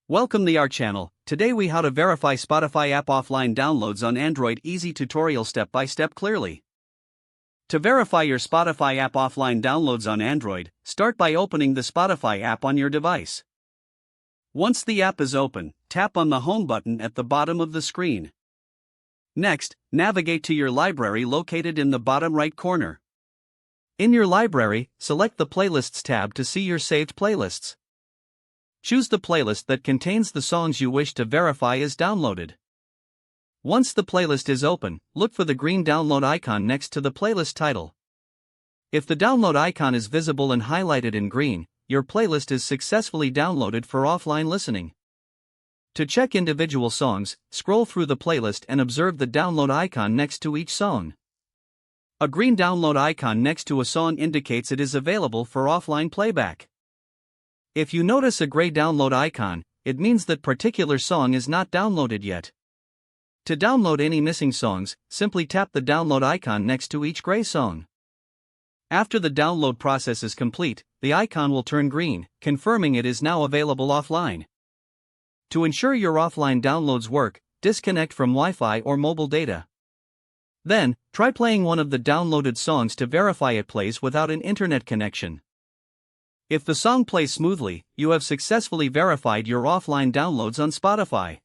Welcome to our channel. Today we how to verify Spotify app offline downloads on Android. Easy tutorial step by step clearly. To verify your Spotify app offline downloads on Android, start by opening the Spotify app on your device. Once the app is open, tap on the home button at the bottom of the screen. Next, navigate to your library located in the bottom right corner. In your library, select the Playlists tab to see your saved playlists. Choose the playlist that contains the songs you wish to verify is downloaded. Once the playlist is open, look for the green download icon next to the playlist title. If the download icon is visible and highlighted in green, your playlist is successfully downloaded for offline listening. To check individual songs, scroll through the playlist and observe the download icon next to each song. A green download icon next to a song indicates it is available for offline playback. If you notice a gray download icon, it means that particular song is not downloaded yet. To download any missing songs, simply tap the download icon next to each gray song. After the download process is complete, the icon will turn green, confirming it is now available offline. To ensure your offline downloads work, disconnect from Wi-Fi or mobile data. Then, try playing one of the downloaded songs to verify it plays without an internet connection. If the song plays smoothly, you have successfully verified your offline downloads on Spotify.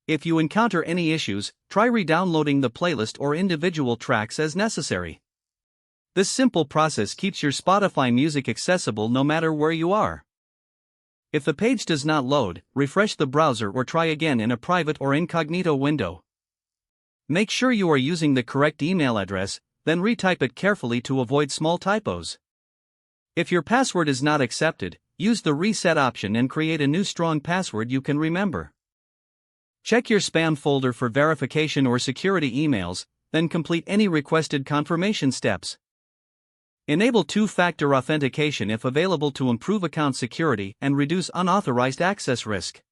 If you encounter any issues, try re-downloading the playlist or individual tracks as necessary. This simple process keeps your Spotify music accessible no matter where you are. If the page does not load, refresh the browser or try again in a private or incognito window. Make sure you are using the correct email address, then retype it carefully to avoid small typos. If your password is not accepted, use the reset option and create a new strong password you can remember. Check your spam folder for verification or security emails, then complete any requested confirmation steps. Enable two-factor authentication if available to improve account security and reduce unauthorized access risk.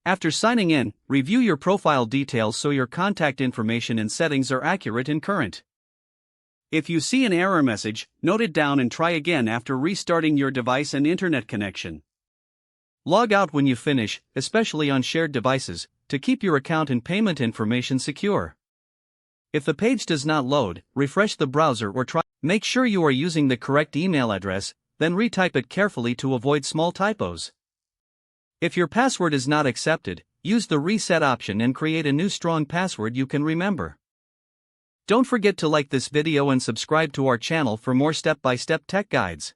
After signing in, review your profile details so your contact information and settings are accurate and current. If you see an error message, note it down and try again after restarting your device and internet connection. Log out when you finish, especially on shared devices, to keep your account and payment information secure. If the page does not load, refresh the browser or try. Make sure you are using the correct email address, then retype it carefully to avoid small typos. If your password is not accepted, use the reset option and create a new strong password you can remember. Don't forget to like this video and subscribe to our channel for more step-by-step tech guides.